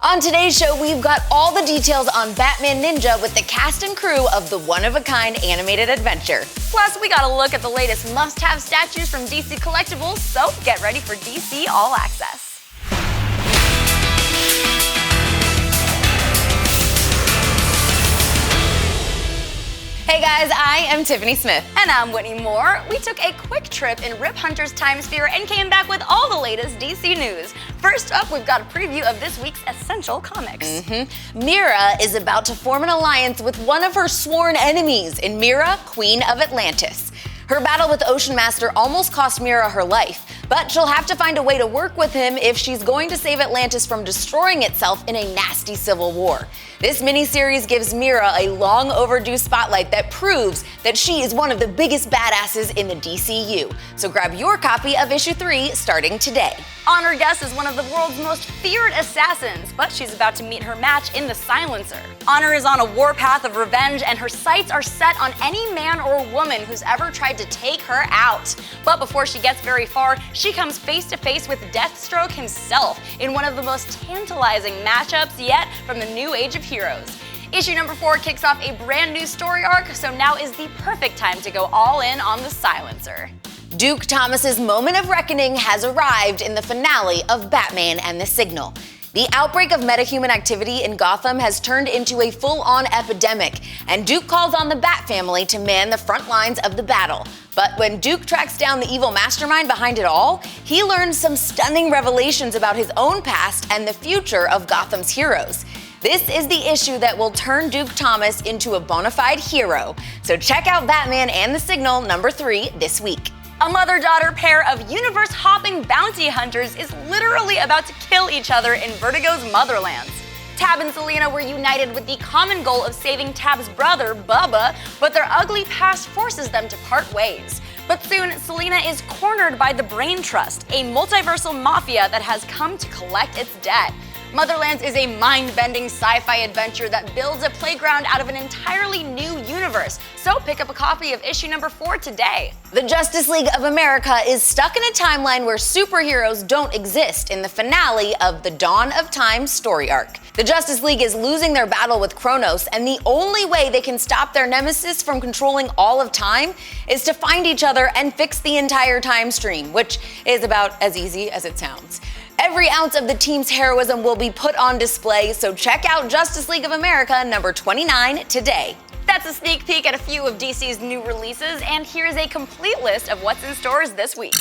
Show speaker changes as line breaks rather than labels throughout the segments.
On today's show, we've got all the details on Batman Ninja with the cast and crew of the one-of-a-kind animated adventure.
Plus, we got a look at the latest must-have statues from DC Collectibles, so get ready for DC All Access.
Hey guys, I am Tiffany Smith.
And I'm Whitney Moore. We took a quick trip in Rip Hunter's Time Sphere and came back with all the latest DC news. First up, we've got a preview of this week's Essential Comics.
Mera is about to form an alliance with one of her sworn enemies in Mera, Queen of Atlantis. Her battle with Ocean Master almost cost Mera her life, but she'll have to find a way to work with him if she's going to save Atlantis from destroying itself in a nasty civil war. This miniseries gives Mera a long overdue spotlight that proves that she is one of the biggest badasses in the DCU. So grab your copy of issue 3 starting today.
Honor Guest is one of the world's most feared assassins, but she's about to meet her match in the Silencer. Honor is on a warpath of revenge, and her sights are set on any man or woman who's ever tried to take her out. But before she gets very far, she comes face to face with Deathstroke himself in one of the most tantalizing matchups yet from the new Age of Heroes. Issue number 4 kicks off a brand new story arc, so now is the perfect time to go all in on the Silencer.
Duke Thomas's moment of reckoning has arrived in the finale of Batman and the Signal. The outbreak of metahuman activity in Gotham has turned into a full-on epidemic, and Duke calls on the Bat family to man the front lines of the battle. But when Duke tracks down the evil mastermind behind it all, he learns some stunning revelations about his own past and the future of Gotham's heroes. This is the issue that will turn Duke Thomas into a bona fide hero. So check out Batman and the Signal number 3 this week.
A mother-daughter pair of universe-hopping bounty hunters is literally about to kill each other in Vertigo's Motherlands. Tab and Selina were united with the common goal of saving Tab's brother, Bubba, but their ugly past forces them to part ways. But soon, Selina is cornered by the Brain Trust, a multiversal mafia that has come to collect its debt. Motherlands is a mind-bending sci-fi adventure that builds a playground out of an entirely new universe, so pick up a copy of issue number 4 today.
The Justice League of America is stuck in a timeline where superheroes don't exist in the finale of the Dawn of Time story arc. The Justice League is losing their battle with Kronos, and the only way they can stop their nemesis from controlling all of time is to find each other and fix the entire time stream, which is about as easy as it sounds. Every ounce of the team's heroism will be put on display, so check out Justice League of America number 29 today.
That's a sneak peek at a few of DC's new releases, and here's a complete list of what's in stores this week.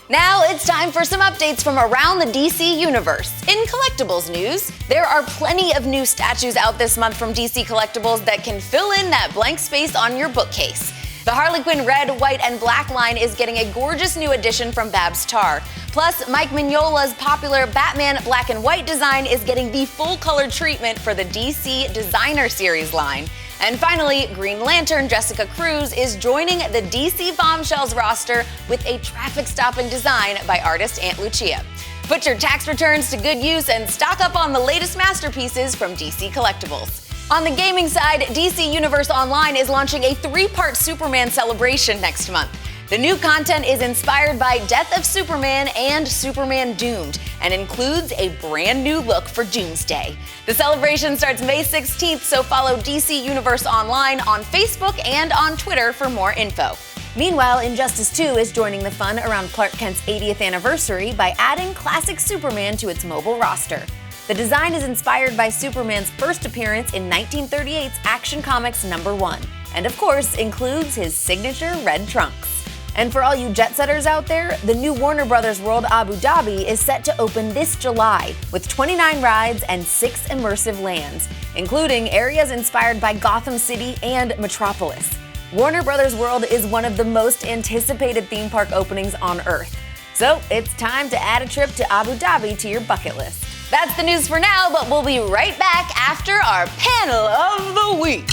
Now it's time for some updates from around the DC universe. In collectibles news, there are plenty of new statues out this month from DC Collectibles that can fill in that blank space on your bookcase. The Harley Quinn red, white, and black line is getting a gorgeous new addition from Babs Tarr. Plus, Mike Mignola's popular Batman black and white design is getting the full-color treatment for the DC Designer Series line. And finally, Green Lantern Jessica Cruz is joining the DC Bombshells roster with a traffic-stopping design by artist Aunt Lucia. Put your tax returns to good use and stock up on the latest masterpieces from DC Collectibles. On the gaming side, DC Universe Online is launching a 3-part Superman celebration next month. The new content is inspired by Death of Superman and Superman Doomed and includes a brand new look for Doomsday. The celebration starts May 16th, so follow DC Universe Online on Facebook and on Twitter for more info. Meanwhile, Injustice 2 is joining the fun around Clark Kent's 80th anniversary by adding classic Superman to its mobile roster. The design is inspired by Superman's first appearance in 1938's Action Comics #1, and of course includes his signature red trunks. And for all you jet setters out there, the new Warner Bros. World Abu Dhabi is set to open this July with 29 rides and 6 immersive lands, including areas inspired by Gotham City and Metropolis. Warner Brothers World is one of the most anticipated theme park openings on Earth. So it's time to add a trip to Abu Dhabi to your bucket list. That's the news for now, but we'll be right back after our panel of the week.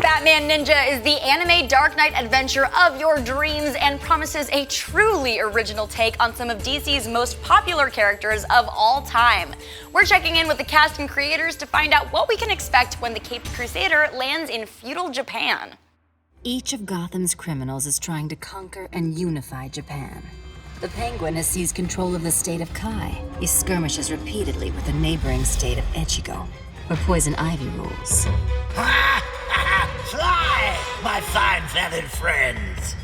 Batman Ninja is the anime Dark Knight adventure of your dreams and promises a truly original take on some of DC's most popular characters of all time. We're checking in with the cast and creators to find out what we can expect when the Caped Crusader lands in feudal Japan.
Each of Gotham's criminals is trying to conquer and unify Japan. The Penguin has seized control of the state of Kai. He skirmishes repeatedly with the neighboring state of Echigo, where Poison Ivy rules.
Fly, my fine-feathered friends!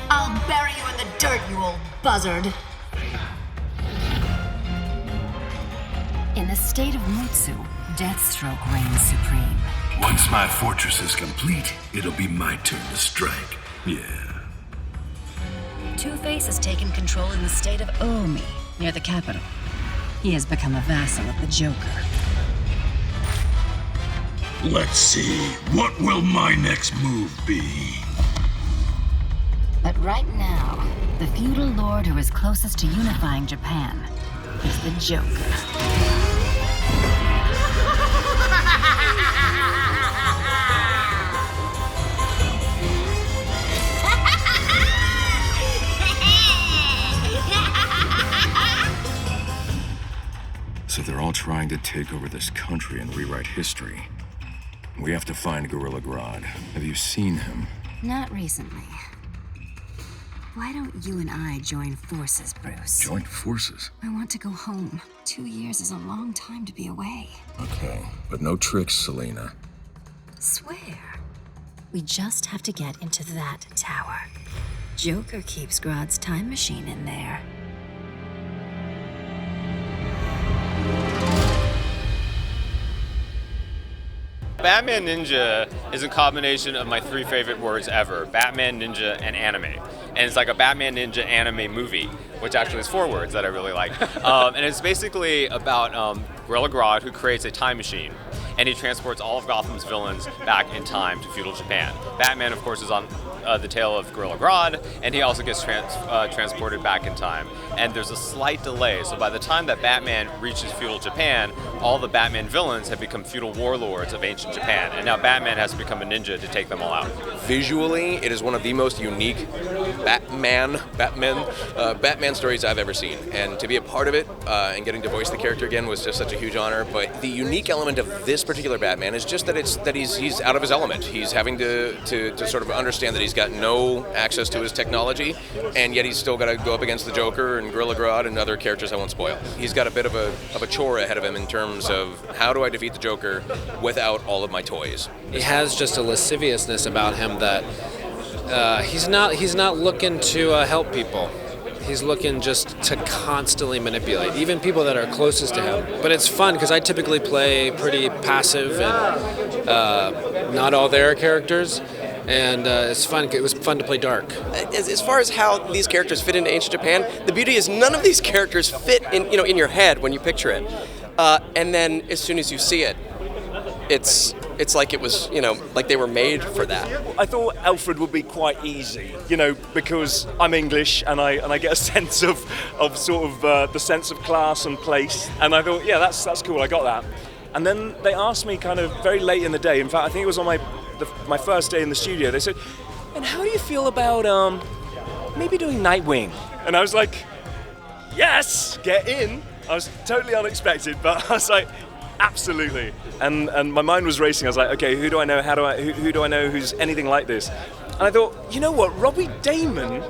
I'll bury you in the dirt, you old buzzard! In the state of Mutsu, Deathstroke reigns supreme.
Once my fortress is complete, it'll be my turn to strike. Yeah.
Two-Face has taken control in the state of Omi, near the capital. He has become a vassal of the Joker.
Let's see, what will my next move be?
But right now, the feudal lord who is closest to unifying Japan is the Joker.
So they're all trying to take over this country and rewrite history. We have to find Gorilla Grodd. Have you seen him?
Not recently. Why don't you and I join forces, Bruce?
Join forces?
I want to go home. 2 years is a long time to be away.
Okay, but no tricks, Selina.
Swear. We just have to get into that tower. Joker keeps Grodd's time machine in there.
Batman Ninja is a combination of my three favorite words ever, Batman, Ninja, and anime. And it's like a Batman Ninja anime movie, which actually is 4 words that I really like. And it's basically about Gorilla Grodd, who creates a time machine, and he transports all of Gotham's villains back in time to feudal Japan. Batman, of course, is on the tail of Gorilla Grodd, and he also gets transported back in time. And there's a slight delay, so by the time that Batman reaches feudal Japan, all the Batman villains have become feudal warlords of ancient Japan, and now Batman has to become a ninja to take them all out.
Visually, it is one of the most unique Batman stories I've ever seen, and to be a part of it and getting to voice the character again was just such a huge honor. But the unique element of this particular Batman is just that he's out of his element. He's having to sort of understand that he's got no access to his technology, and yet he's still got to go up against the Joker and Gorilla Grodd and other characters I won't spoil. He's got a bit of a chore ahead of him in terms of how do I defeat the Joker without all of my toys.
He has just a lasciviousness about him that he's not looking to help people. He's looking just to constantly manipulate, even people that are closest to him. But it's fun because I typically play pretty passive and not all their characters. And it's fun. It was fun to play dark.
As far as how these characters fit into ancient Japan, the beauty is none of these characters fit in your head when you picture it. And then as soon as you see it, it's like it was, like they were made for that.
I thought Alfred would be quite easy, because I'm English and I get a sense of sort of the sense of class and place. And I thought, yeah, that's cool. I got that. And then they asked me kind of very late in the day. In fact, I think it was on my first day in the studio. They said, "And how do you feel about maybe doing Nightwing?" And I was like, "Yes, get in." I was totally unexpected, but I was like, absolutely. And my mind was racing. I was like, okay, who do I know? Who do I know who's anything like this? And I thought, you know what? Robbie Damon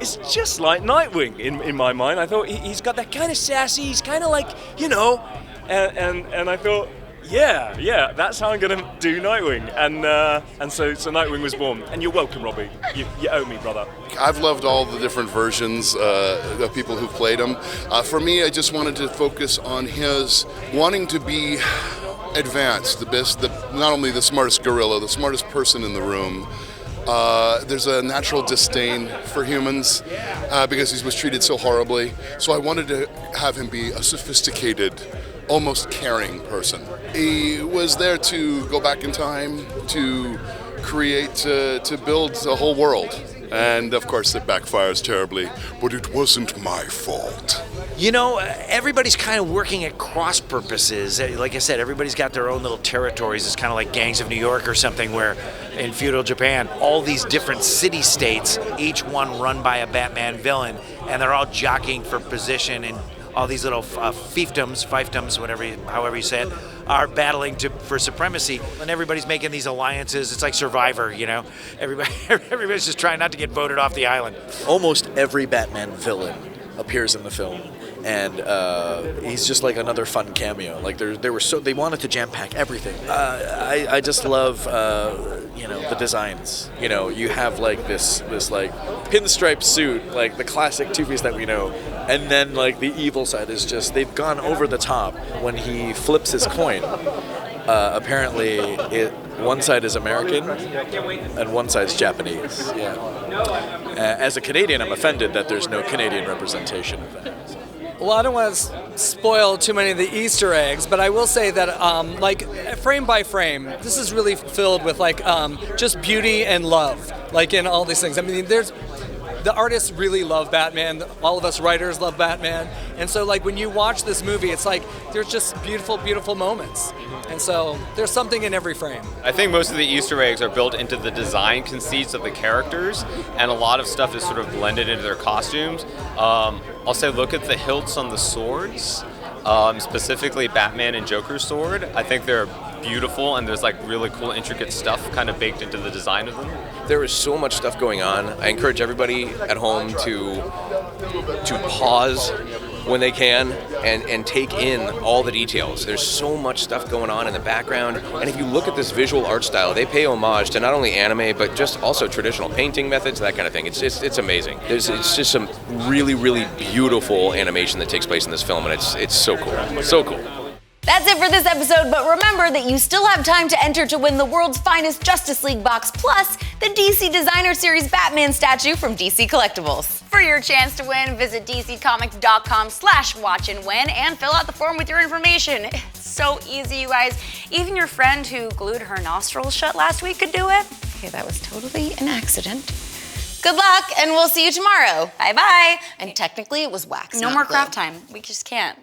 is just like Nightwing in my mind. I thought he's got that kind of sassy. He's kind of like, and I thought, yeah, that's how I'm going to do Nightwing. And so Nightwing was born. And you're welcome, Robbie. You owe me, brother.
I've loved all the different versions of people who've played him. For me, I just wanted to focus on his wanting to be advanced, the best, not only the smartest gorilla, the smartest person in the room, There's a natural disdain for humans because he was treated so horribly. So I wanted to have him be a sophisticated, almost caring person. He was there to go back in time, to create, to build the whole world. And of course it backfires terribly, but it wasn't my fault.
You know, everybody's kind of working at cross purposes. Like I said, everybody's got their own little territories. It's kind of like Gangs of New York or something, where in feudal Japan, all these different city-states, each one run by a Batman villain, and they're all jockeying for position, and all these little fiefdoms, however you say it, are battling for supremacy, and everybody's making these alliances. It's like Survivor, you know? Everybody's just trying not to get voted off the island.
Almost every Batman villain appears in the film, and he's just like another fun cameo. Like they wanted to jam pack everything. I just love the designs. You know, you have like this like pinstripe suit, like the classic Two-Face that we know, and then like the evil side is just, they've gone over the top when he flips his coin. Apparently, one side is American and one side's Japanese. Yeah. As a Canadian, I'm offended that there's no Canadian representation of that.
Well, I don't want to spoil too many of the Easter eggs, but I will say that, like, frame by frame, this is really filled with, like, just beauty and love, like, in all these things. I mean, the artists really love Batman. All of us writers love Batman. And so, like, when you watch this movie, it's like there's just beautiful, beautiful moments. And so there's something in every frame.
I think most of the Easter eggs are built into the design conceits of the characters, and a lot of stuff is sort of blended into their costumes. I'll say look at the hilts on the swords, specifically Batman and Joker's sword. I think they're beautiful, and there's like really cool intricate stuff kind of baked into the design of them.
There is so much stuff going on. I encourage everybody at home to pause when they can and take in all the details. There's so much stuff going on in the background, and if you look at this visual art style, they pay homage to not only anime but just also traditional painting methods, that kind of thing. It's amazing. It's just some really, really beautiful animation that takes place in this film, and it's so cool. So cool.
That's it for this episode, but remember that you still have time to enter to win the world's finest Justice League box, plus the DC Designer Series Batman statue from DC Collectibles.
For your chance to win, visit dccomics.com/watchandwin and fill out the form with your information. It's so easy, you guys. Even your friend who glued her nostrils shut last week could do it.
Okay, that was totally an accident. Good luck, and we'll see you tomorrow.
Bye-bye.
And technically, it was wax.
No more craft time. We just can't.